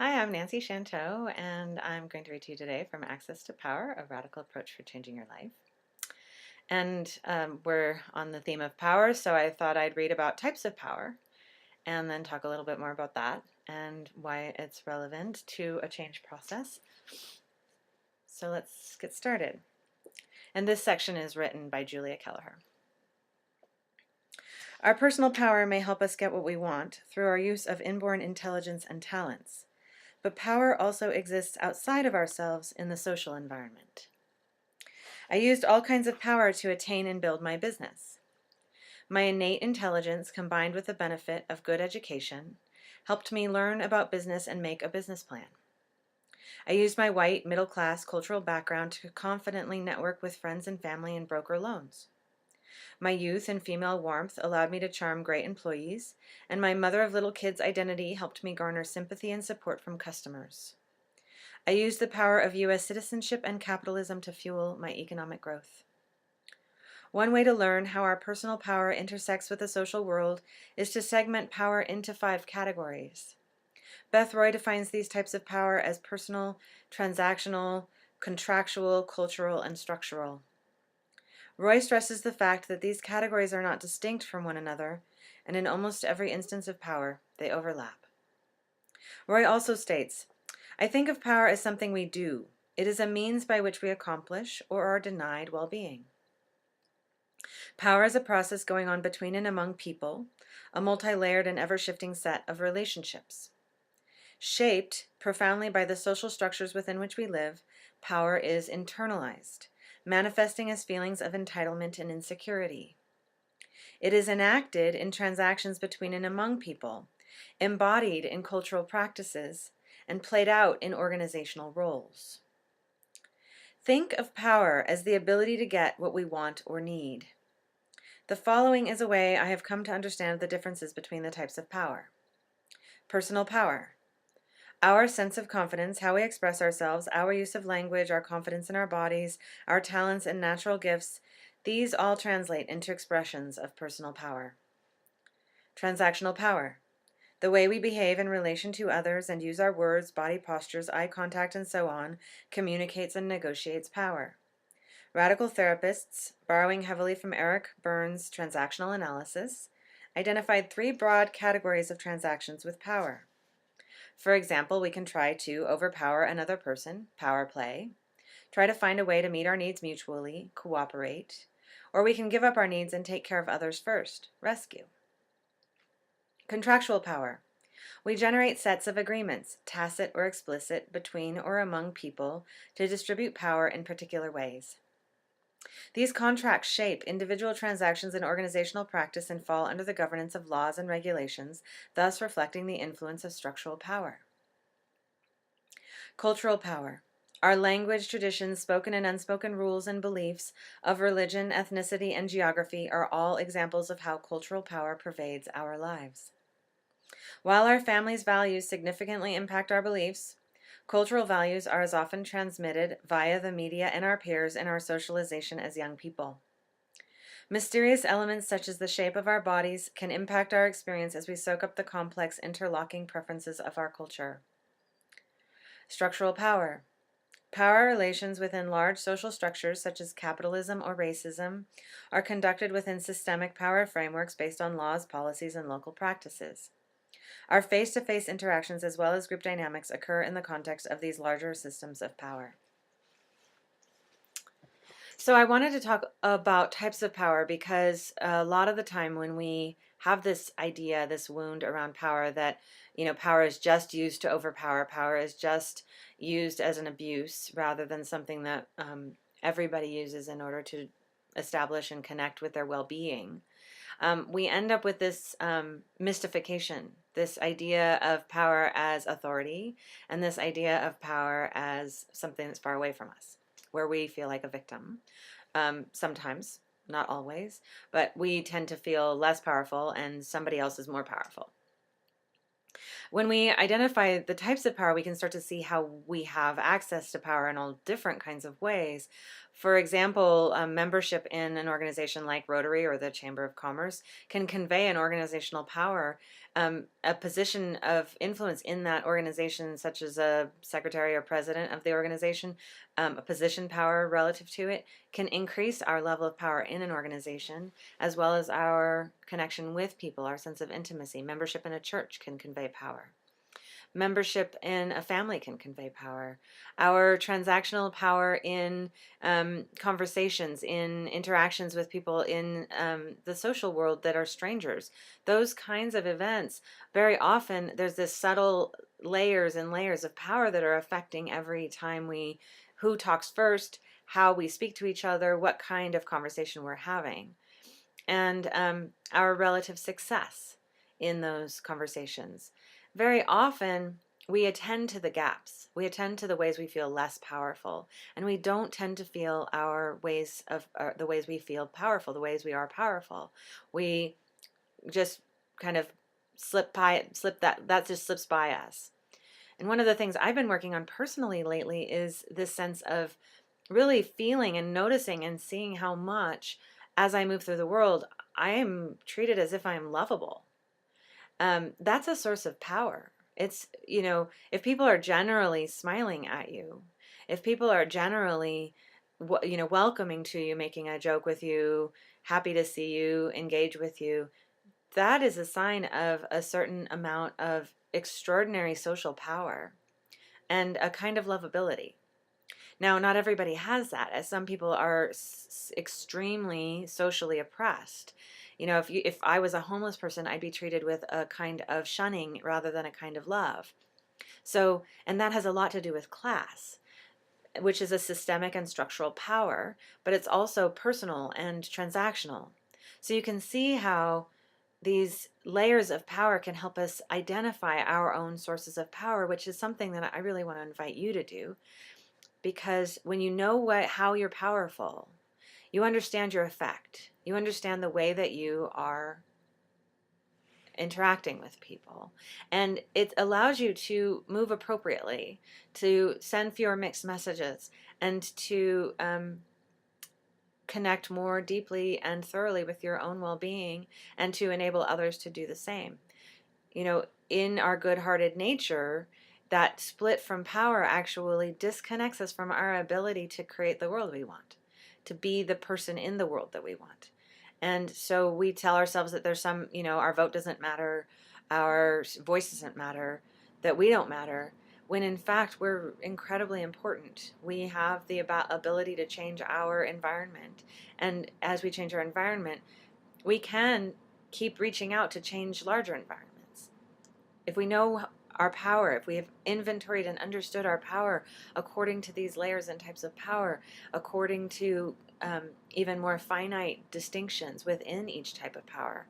Hi, I'm Nancy Chanteau, and I'm going to read to you today from Access to Power, a radical approach for changing your life. And we're on the theme of power, so I thought I'd read about types of power and then talk a little bit more about that and why it's relevant to a change process. So let's get started. And this section is written by Julia Kelleher. Our personal power may help us get what we want through our use of inborn intelligence and talents. But power also exists outside of ourselves in the social environment. I used all kinds of power to attain and build my business. My innate intelligence, combined with the benefit of good education, helped me learn about business and make a business plan. I used my white, middle-class cultural background to confidently network with friends and family and broker loans. My youth and female warmth allowed me to charm great employees, and my mother of little kids identity helped me garner sympathy and support from customers. I used the power of U.S. citizenship and capitalism to fuel my economic growth. One way to learn how our personal power intersects with the social world is to segment power into 5 categories. Beth Roy defines these types of power as personal, transactional, contractual, cultural, and structural. Roy stresses the fact that these categories are not distinct from one another, and in almost every instance of power, they overlap. Roy also states, I think of power as something we do. It is a means by which we accomplish or are denied well-being. Power is a process going on between and among people, a multi-layered and ever-shifting set of relationships. Shaped profoundly by the social structures within which we live, power is internalized, manifesting as feelings of entitlement and insecurity. It is enacted in transactions between and among people, embodied in cultural practices, and played out in organizational roles. Think of power as the ability to get what we want or need. The following is a way I have come to understand the differences between the types of power. Personal power. Our sense of confidence, how we express ourselves, our use of language, our confidence in our bodies, our talents and natural gifts, these all translate into expressions of personal power. Transactional power. The way we behave in relation to others and use our words, body postures, eye contact, and so on communicates and negotiates power. Radical therapists, borrowing heavily from Eric Berne's transactional analysis, identified 3 broad categories of transactions with power. For example, we can try to overpower another person, power play, try to find a way to meet our needs mutually, cooperate, or we can give up our needs and take care of others first, rescue. Contractual power. We generate sets of agreements, tacit or explicit, between or among people to distribute power in particular ways. These contracts shape individual transactions in organizational practice and fall under the governance of laws and regulations, thus reflecting the influence of structural power. Cultural power. Our language, traditions, spoken and unspoken rules and beliefs of religion, ethnicity, and geography are all examples of how cultural power pervades our lives. While our family's values significantly impact our beliefs, cultural values are as often transmitted via the media and our peers in our socialization as young people. Mysterious elements such as the shape of our bodies can impact our experience as we soak up the complex interlocking preferences of our culture. Structural power. Power relations within large social structures such as capitalism or racism are conducted within systemic power frameworks based on laws, policies, and local practices. Our face-to-face interactions as well as group dynamics occur in the context of these larger systems of power. So I wanted to talk about types of power because a lot of the time when we have this idea, this wound around power that, power is just used to overpower, power is just used as an abuse rather than something that everybody uses in order to establish and connect with their well-being. We end up with this mystification, this idea of power as authority, and this idea of power as something that's far away from us, where we feel like a victim. Sometimes, not always, but we tend to feel less powerful and somebody else is more powerful. When we identify the types of power, we can start to see how we have access to power in all different kinds of ways. For example, membership in an organization like Rotary or the Chamber of Commerce can convey an organizational power, a position of influence in that organization, such as a secretary or president of the organization, a position power relative to it, can increase our level of power in an organization, as well as our connection with people, our sense of intimacy. Membership in a church can convey power. Membership in a family can convey power. Our transactional power in conversations, in interactions with people in the social world that are strangers, those kinds of events, very often there's this subtle layers and layers of power that are affecting every time who talks first, how we speak to each other, what kind of conversation we're having, and our relative success in those conversations. Very often, we attend to the gaps. We attend to the ways we feel less powerful, and we don't tend to feel the ways we feel powerful, the ways we are powerful. We just kind of that just slips by us. And one of the things I've been working on personally lately is this sense of really feeling and noticing and seeing how much, as I move through the world, I am treated as if I'm lovable. That's a source of power. It's, if people are generally smiling at you, if people are generally, welcoming to you, making a joke with you, happy to see you, engage with you, that is a sign of a certain amount of extraordinary social power and a kind of lovability. Now, not everybody has that, as some people are extremely socially oppressed. If I was a homeless person, I'd be treated with a kind of shunning rather than a kind of love. So, and that has a lot to do with class, which is a systemic and structural power, but it's also personal and transactional. So you can see how these layers of power can help us identify our own sources of power, which is something that I really want to invite you to do. Because when you know how you're powerful, you understand your effect. You understand the way that you are interacting with people. And it allows you to move appropriately, to send fewer mixed messages, and to connect more deeply and thoroughly with your own well-being, and to enable others to do the same. In our good-hearted nature, that split from power actually disconnects us from our ability to create the world we want, to be the person in the world that we want. And so we tell ourselves that there's our vote doesn't matter, our voice doesn't matter, that we don't matter, when in fact we're incredibly important. We have the ability to change our environment. And as we change our environment, we can keep reaching out to change larger environments. If we know our power, if we have inventoried and understood our power according to these layers and types of power, according to even more finite distinctions within each type of power,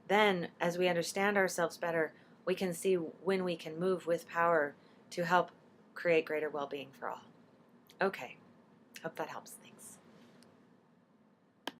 then as we understand ourselves better, we can see when we can move with power to help create greater well-being for all. Okay, hope that helps. Thanks.